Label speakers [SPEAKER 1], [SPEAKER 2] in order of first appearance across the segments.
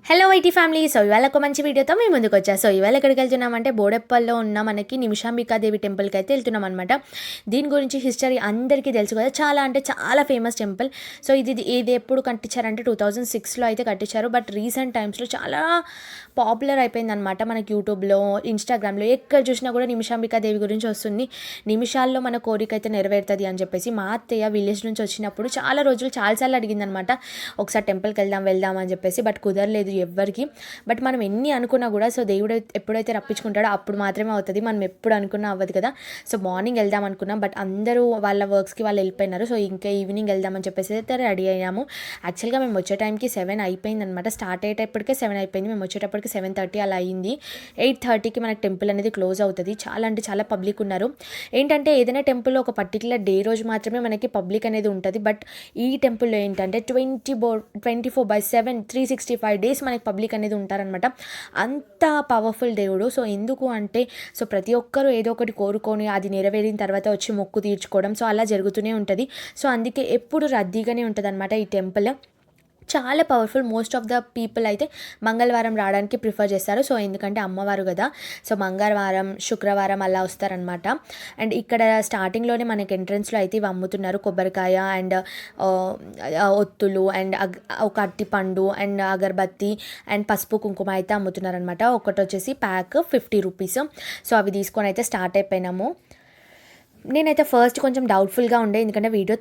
[SPEAKER 1] Hello IT family. So ఇవాళ ఒక మంచి వీడియోతో మేము ముందుకు వచ్చా. సో ఇవాళ ఎక్కడికి వెళ్తున్నామంటే బోడెప్పల్లో ఉన్న మనకి నిమిషాంబికాదేవి టెంపుల్కి అయితే వెళ్తున్నాం అనమాట. దీని గురించి హిస్టరీ అందరికీ తెలుసు కదా, చాలా అంటే చాలా ఫేమస్ టెంపుల్. సో ఇది ఎప్పుడు కట్టించారంటే 2006లో అయితే కట్టించారు. బట్ రీసెంట్ టైమ్స్లో చాలా పాపులర్ అయిపోయిందనమాట. మనకి యూట్యూబ్లో, ఇన్స్టాగ్రామ్లో ఎక్కడ చూసినా కూడా నిమిషాంబికాదేవి గురించి వస్తుంది. నిమిషాల్లో మన కోరిక అయితే నెరవేరుతుంది అని చెప్పేసి మా అత్తయ్య విలేజ్ నుంచి వచ్చినప్పుడు చాలా రోజులు చాలాసార్లు అడిగిందనమాట, ఒకసారి టెంపుల్కి వెళ్దాం అని చెప్పేసి. బట్ కుదరలేదు ఎవ్వరికి. బట్ మనం ఎన్ని అనుకున్నా కూడా సో దేవుడు ఎప్పుడైతే రప్పించుకుంటాడో అప్పుడు మాత్రమే అవుతుంది. మనం ఎప్పుడు అనుకున్నా అవ్వదు కదా. సో మార్నింగ్ వెళ్దాం అనుకున్నాం, బట్ అందరూ వాళ్ళ వర్క్స్కి వాళ్ళు వెళ్ళిపోయినారు. సో ఇంకా ఈవినింగ్ వెళ్దామని చెప్పేసి అయితే రెడీ అయ్యాము. యాక్చువల్గా మేము వచ్చే టైంకి 7 అయిపోయింది అనమాట. స్టార్ట్ అయ్యేటప్పటికే 7 అయిపోయింది. మేము వచ్చేటప్పటికి 7:30 అలా అయింది. 8:30కి మనకి టెంపుల్ అనేది క్లోజ్ అవుతుంది. చాలా అంటే చాలా పబ్లిక్ ఉన్నారు. ఏంటంటే ఏదైనా టెంపుల్లో ఒక పర్టికులర్ డే రోజు మాత్రమే మనకి పబ్లిక్ అనేది ఉంటుంది. బట్ ఈ టెంపుల్లో ఏంటంటే 24/7 365 డేస్ మనకి పబ్లిక్ అనేది ఉంటారనమాట. అంత పవర్ఫుల్ దేవుడు. సో ఎందుకు అంటే సో ప్రతి ఒక్కరూ ఏదో ఒకటి కోరుకొని అది నెరవేరిన తర్వాత వచ్చి మొక్కు తీర్చుకోవడం, సో అలా జరుగుతూనే ఉంటుంది. సో అందుకే ఎప్పుడు రద్దీగానే ఉంటుంది అనమాట ఈ టెంపుల్. చాలా powerful. Most of the people అయితే మంగళవారం రావడానికి ప్రిఫర్ చేస్తారు. సో ఎందుకంటే అమ్మవారు కదా. సో మంగళవారం, శుక్రవారం అలా వస్తారనమాట. అండ్ ఇక్కడ స్టార్టింగ్లోనే మనకి ఎంట్రన్స్లో అయితే ఇవి అమ్ముతున్నారు. కొబ్బరికాయ అండ్ ఒత్తులు అండ్ ఒక అరటిపండు అండ్ అగరబత్తి అండ్ పసుపు కుంకుమ అయితే అమ్ముతున్నారనమాట. ఒకటి వచ్చేసి ప్యాక్ 50 రూపీస్. సో అవి తీసుకొని అయితే స్టార్ట్ అయిపోయినాము. నేనైతే ఫస్ట్ కొంచెం డౌట్ఫుల్గా ఉండే, ఎందుకంటే వీడియో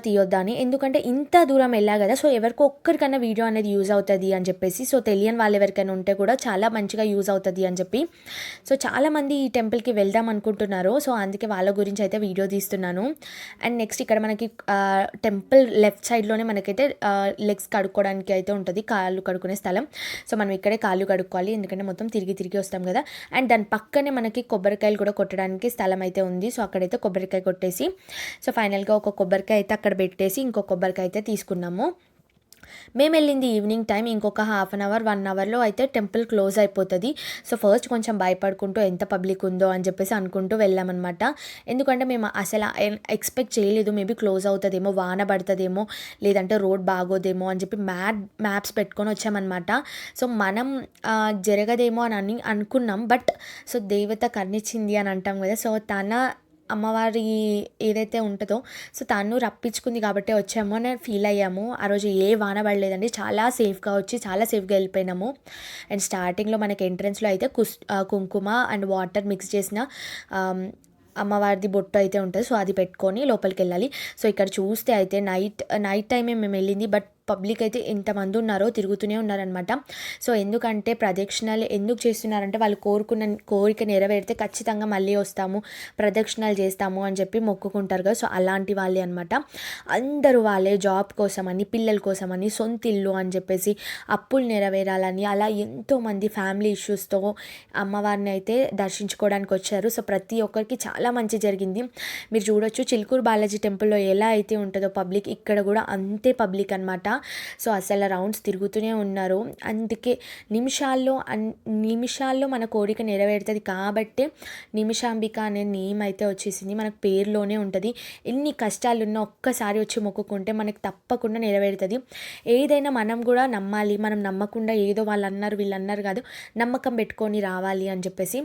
[SPEAKER 1] తీయొద్దా అని. ఎందుకంటే ఇంత దూరం వెళ్ళా కదా, సో ఎవరికో ఒక్కరికైనా వీడియో అనేది యూజ్ అవుతుంది అని చెప్పేసి. సో తెలియని వాళ్ళు ఎవరికైనా ఉంటే కూడా చాలా మంచిగా యూజ్ అవుతుంది అని చెప్పి. సో చాలామంది ఈ టెంపుల్కి వెళ్దాం అనుకుంటున్నారు. సో అందుకే వాళ్ళ గురించి అయితే వీడియో తీస్తున్నాను. అండ్ నెక్స్ట్ ఇక్కడ మనకి టెంపుల్ లెఫ్ట్ సైడ్లోనే మనకైతే లెగ్స్ కడుక్కోవడానికి అయితే ఉంటుంది, కాళ్ళు కడుక్కునే స్థలం. సో మనం ఇక్కడే కాళ్ళు కడుక్కోవాలి, ఎందుకంటే మొత్తం తిరిగి వస్తాం కదా. అండ్ దాని పక్కనే మనకి కొబ్బరికాయలు కూడా కొట్టడానికి స్థలం అయితే ఉంది. సో అక్కడైతే కొబ్బరికాయ కొట్టేసి సో ఫైనల్గా ఒక కొబ్బరికాయ అయితే అక్కడ పెట్టేసి ఇంకో కొబ్బరికాయ అయితే తీసుకున్నాము. మేము వెళ్ళింది ఈవినింగ్ టైం. ఇంకొక హాఫ్ అన్ అవర్ 1 అవర్లో అయితే టెంపుల్ క్లోజ్ అయిపోతుంది. సో ఫస్ట్ కొంచెం భయపడుకుంటూ ఎంత పబ్లిక్ ఉందో అని చెప్పేసి అనుకుంటూ వెళ్ళామన్నమాట. ఎందుకంటే మేము అసలు ఎక్స్పెక్ట్ చేయలేదు మేబీ క్లోజ్ అవుతుందేమో, వాన పడుతుందేమో, లేదంటే రోడ్ బాగోదేమో అని చెప్పి మ్యాప్స్ పెట్టుకొని వచ్చామన్నమాట. సో మనం జరగదేమో అని అనుకున్నాం. బట్ సో దేవత కరుణించింది అని అంటాం కదా. సో అమ్మవారి ఏదైతే ఉంటుందో సో తను రప్పించుకుంది కాబట్టి వచ్చాము అని ఫీల్ అయ్యాము. ఆ రోజు ఏ వాన పడలేదండి, చాలా సేఫ్గా వచ్చి చాలా సేఫ్గా వెళ్ళిపోయినాము. అండ్ స్టార్టింగ్లో మనకి ఎంట్రన్స్లో అయితే కుంకుమ అండ్ వాటర్ మిక్స్ చేసిన అమ్మవారిది బొట్టు అయితే ఉంటుంది. సో అది పెట్టుకొని లోపలికి వెళ్ళాలి. సో ఇక్కడ చూస్తే అయితే నైట్ టైమే మేము వెళ్ళింది. బట్ పబ్లిక్ అయితే ఎంతమంది ఉన్నారో తిరుగుతూనే ఉన్నారనమాట. సో ఎందుకంటే ప్రదక్షిణాలు ఎందుకు చేస్తున్నారంటే వాళ్ళు కోరుకున్న కోరిక నెరవేరితే ఖచ్చితంగా మళ్ళీ వస్తాము, ప్రదక్షిణాలు చేస్తాము అని చెప్పి మొక్కుకుంటారు కదా. సో అలాంటి వాళ్ళే అనమాట. అందరూ వాళ్ళే జాబ్ కోసమని, పిల్లల కోసమని, సొంత ఇల్లు అని చెప్పేసి, అప్పులు నెరవేరాలని, అలా ఎంతోమంది ఫ్యామిలీ ఇష్యూస్తో అమ్మవారిని అయితే దర్శించుకోవడానికి వచ్చారు. సో ప్రతి ఒక్కరికి చాలా మంచి జరిగింది. మీరు చూడొచ్చు చిలుకూరు బాలాజీ టెంపుల్లో ఎలా అయితే ఉంటుందో పబ్లిక్, ఇక్కడ కూడా అంతే పబ్లిక్ అనమాట. సో అసలు రౌండ్స్ తిరుగుతూనే ఉన్నారు. అందుకే నిమిషాల్లో మన కోరిక నెరవేరుతుంది కాబట్టి నిమిషాంబిక అనే నేమ్ అయితే వచ్చేసింది. మనకు పేరులోనే ఉంటుంది. ఎన్ని కష్టాలున్నా ఒక్కసారి వచ్చి మొక్కుకుంటే మనకు తప్పకుండా నెరవేరుతుంది. ఏదైనా మనం కూడా నమ్మాలి. మనం నమ్మకుండా ఏదో వాళ్ళు అన్నారు వీళ్ళు అన్నారు కాదు, నమ్మకం పెట్టుకొని రావాలి అని చెప్పేసి.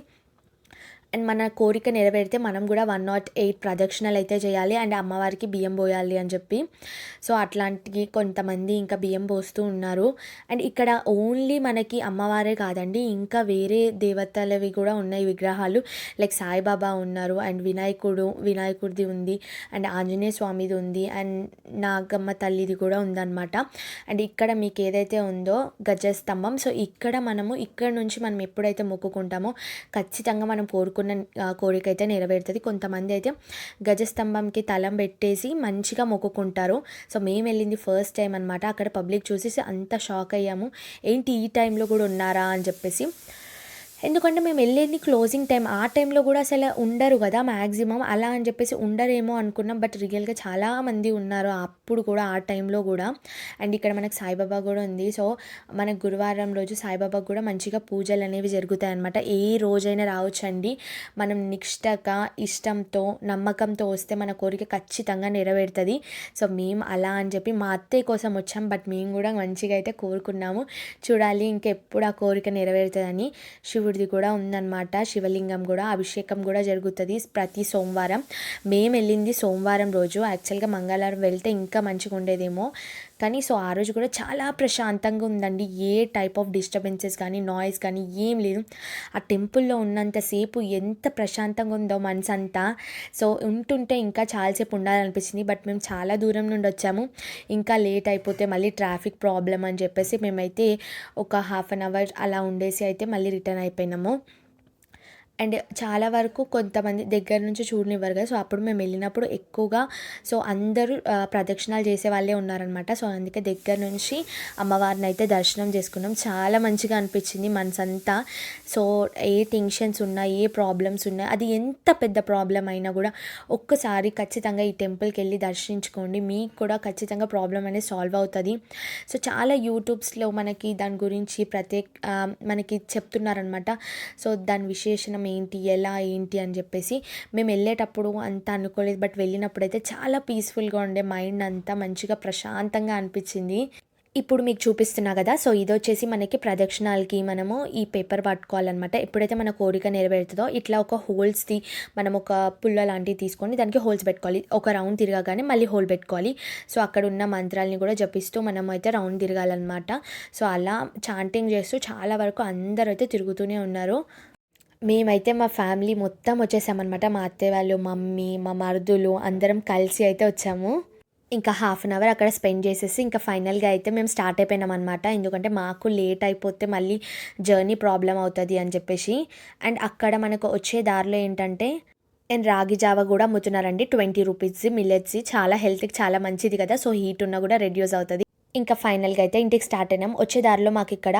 [SPEAKER 1] అండ్ మన కోరిక నెరవేరితే మనం కూడా 108 ప్రదక్షిణలు అయితే చేయాలి. అండ్ అమ్మవారికి బియ్యం పోయాలి అని చెప్పి. సో అట్లాంటివి కొంతమంది ఇంకా బియ్యం పోస్తూ ఉన్నారు. అండ్ ఇక్కడ ఓన్లీ మనకి అమ్మవారే కాదండి, ఇంకా వేరే దేవతలవి కూడా ఉన్నాయి విగ్రహాలు. లైక్ సాయిబాబా ఉన్నారు, అండ్ వినాయకుడిది ఉంది, అండ్ ఆంజనేయ స్వామిది ఉంది, అండ్ నాగమ్మ తల్లిది కూడా ఉందన్నమాట. అండ్ ఇక్కడ మీకు ఏదైతే ఉందో గజస్తంభం, సో ఇక్కడ నుంచి మనం ఎప్పుడైతే మొక్కుకుంటామో ఖచ్చితంగా మనం కోరిక అయితే నెరవేరుతుంది. కొంతమంది అయితే గజస్తంభంకి తలం పెట్టేసి మంచిగా మొక్కుకుంటారు. సో మేము వెళ్ళింది ఫస్ట్ టైం అనమాట. అక్కడ పబ్లిక్ చూసేసి అంత షాక్ అయ్యాము, ఏంటి ఈ టైంలో కూడా ఉన్నారా అని చెప్పేసి. ఎందుకంటే మేము వెళ్ళేది క్లోజింగ్ టైం. ఆ టైంలో గూడా అసలు ఉండరు గదా! మాక్సిమం. అలా అని చెప్పేసి ఉండరేమో అనుకున్నాం. బట్ రియల్‌గా చాలా మంది ఉన్నారు అప్పుడు కూడా, ఆ టైంలో గూడా. అండ్ ఇక్కడ మనకు సాయిబాబా గూడా ఉంది. సో, మనకు గురువారం రోజు సాయిబాబాకి గూడా మంచిగా పూజలనేవి జరుగుతాయన్నమాట. ఏ రోజైనా రావచ్చండి. మనం నిష్టగా, ఇష్టంతో, నమ్మకంతో వస్తే మన కోరిక ఖచ్చితంగా నెరవేరుతది. సో, మేము అలా అని చెప్పి మా అత్తయ్య కోసం వచ్చాం. బట్ మేము గూడా మంచిగా అయితే కోరుకున్నాము. చూడాలి ఇంకెప్పుడు ఆ కోరిక నెరవేరుతదని. శివుడిది కూడా ఉందన్నమాట. శివలింగం కూడా అభిషేకం కూడా జరుగుతుంది ప్రతి సోమవారం. మేము వెళ్ళింది సోమవారం రోజు. యాక్చువల్గా మంగళవారం వెళ్తే ఇంకా మంచిగా ఉండేదేమో, కానీ సో ఆ రోజు కూడా చాలా ప్రశాంతంగా ఉందండి. ఏ టైప్ ఆఫ్ డిస్టర్బెన్సెస్ కానీ, నాయిస్ కానీ ఏం లేదు. ఆ టెంపుల్లో ఉన్నంతసేపు ఎంత ప్రశాంతంగా ఉందో మనసంతా. సో ఉంటుంటే ఇంకా చాలాసేపు ఉండాలనిపించింది. బట్ మేము చాలా దూరం నుండి వచ్చాము. ఇంకా లేట్ అయిపోతే మళ్ళీ ట్రాఫిక్ ప్రాబ్లం అని చెప్పేసి మేమైతే ఒక హాఫ్ అన్ అవర్ అలా ఉండేసి అయితే మళ్ళీ రిటర్న్ అయిపోయినాము. అండ్ చాలా వరకు కొంతమంది దగ్గర నుంచి చూడనివ్వరు కదా! సో, అప్పుడు మేము వెళ్ళినప్పుడు ఎక్కువగా సో, అందరూ ప్రదక్షిణాలు చేసే వాళ్ళే ఉన్నారనమాట. సో, అందుకే దగ్గర నుంచి అమ్మవారిని అయితే దర్శనం చేసుకున్నాం. చాలా మంచిగా అనిపించింది మనసంతా. సో, ఏ టెన్షన్స్ ఉన్నా, ఏ ప్రాబ్లమ్స్ ఉన్నా, అది ఎంత పెద్ద ప్రాబ్లమ్ అయినా కూడా ఒక్కసారి ఖచ్చితంగా ఈ టెంపుల్కి వెళ్ళి దర్శించుకోండి. మీకు కూడా ఖచ్చితంగా ప్రాబ్లమ్ అనేది సాల్వ్ అవుతుంది. సో, చాలా యూట్యూబ్స్లో మనకి దాని గురించి మనకి చెప్తున్నారనమాట. సో, దాని విశేషణం ఏంటి, ఎలా ఏంటి అని చెప్పేసి. మేము వెళ్ళేటప్పుడు అంత అనుకోలేదు. బట్ వెళ్ళినప్పుడైతే చాలా పీస్ఫుల్గా ఉండే, మైండ్ అంతా మంచిగా ప్రశాంతంగా అనిపించింది. ఇప్పుడు మీకు చూపిస్తున్నా కదా! సో, ఇదొచ్చేసి మనకి ప్రదక్షిణాలకి మనము ఈ పేపర్ పట్టుకోవాలనమాట. ఎప్పుడైతే మన కోరిక నెరవేరుతుందో ఇట్లా ఒక హోల్స్‌ది మనం ఒక పుల్ల లాంటివి తీసుకొని దానికి హోల్స్ పెట్టుకోవాలి. ఒక రౌండ్ తిరగగానే మళ్ళీ హోల్ పెట్టుకోవాలి. సో, అక్కడున్న మంత్రాలని కూడా జపిస్తూ మనమైతే రౌండ్ తిరగాలనమాట. సో, అలా చాంటింగ్ చేస్తూ చాలా వరకు అందరైతే తిరుగుతూనే ఉన్నారు. మేమైతే మా ఫ్యామిలీ మొత్తం వచ్చేసామనమాట. మా అత్తయ్య వాళ్ళు, మమ్మీ, మా మరుదులు అందరం కలిసి అయితే వచ్చాము. ఇంకా హాఫ్ అన్ అవర్ అక్కడ స్పెండ్ చేసేసి ఇంకా ఫైనల్‌గా అయితే మేము స్టార్ట్ అయిపోయినామనమాట. ఎందుకంటే మాకు లేట్ అయిపోతే మళ్ళీ జర్నీ ప్రాబ్లమ్ అవుతది అని చెప్పేసి. అండ్ అక్కడ మనకు వచ్చే దారిలో ఏంటంటే రాగి జావ కూడా అమ్ముతున్నారండి. 20 రూపీస్‌ది మిల్లెట్స్‌ది. చాలా హెల్త్‌కి చాలా మంచిది కదా! సో, హీట్ ఉన్నా కూడా రెడ్యూస్ అవుతది. ఇంకా ఫైనల్‌గా అయితే ఇంటికి స్టార్ట్ అయినాం. వచ్చే దారిలో మాకిక్కడ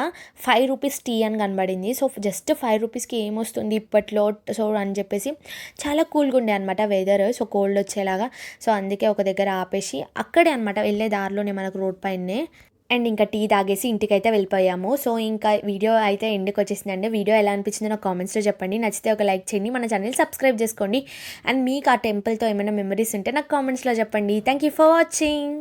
[SPEAKER 1] 5 రూపీస్ టీ అని కనబడింది. సో, జస్ట్ 5 రూపీస్‌కి ఏమొస్తుంది ఇప్పట్లో, సో, అని చెప్పేసి చాలా కూల్‌గా ఉండే అనమాట వెదర్. సో, కోల్డ్ వచ్చేలాగా. సో, అందుకే ఒక దగ్గర ఆపేసి అక్కడే అనమాట వెళ్ళే దారిలోనే మనకు రోడ్ పైనే. అండ్ ఇంకా టీ తాగేసి ఇంటికైతే వెళ్ళిపోయాము. సో, ఇంకా వీడియో అయితే ఎండ్‌కి వచ్చేసిందండి. వీడియో ఎలా అనిపించిందో నాకు కామెంట్స్‌లో చెప్పండి. నచ్చితే ఒక లైక్ చేయండి. మన ఛానల్ సబ్స్క్రైబ్ చేసుకోండి. అండ్ మీకు ఆ టెంపుల్‌తో ఏమైనా మెమరీస్ ఉంటే నాకు కామెంట్స్‌లో చెప్పండి. Thank you for watching.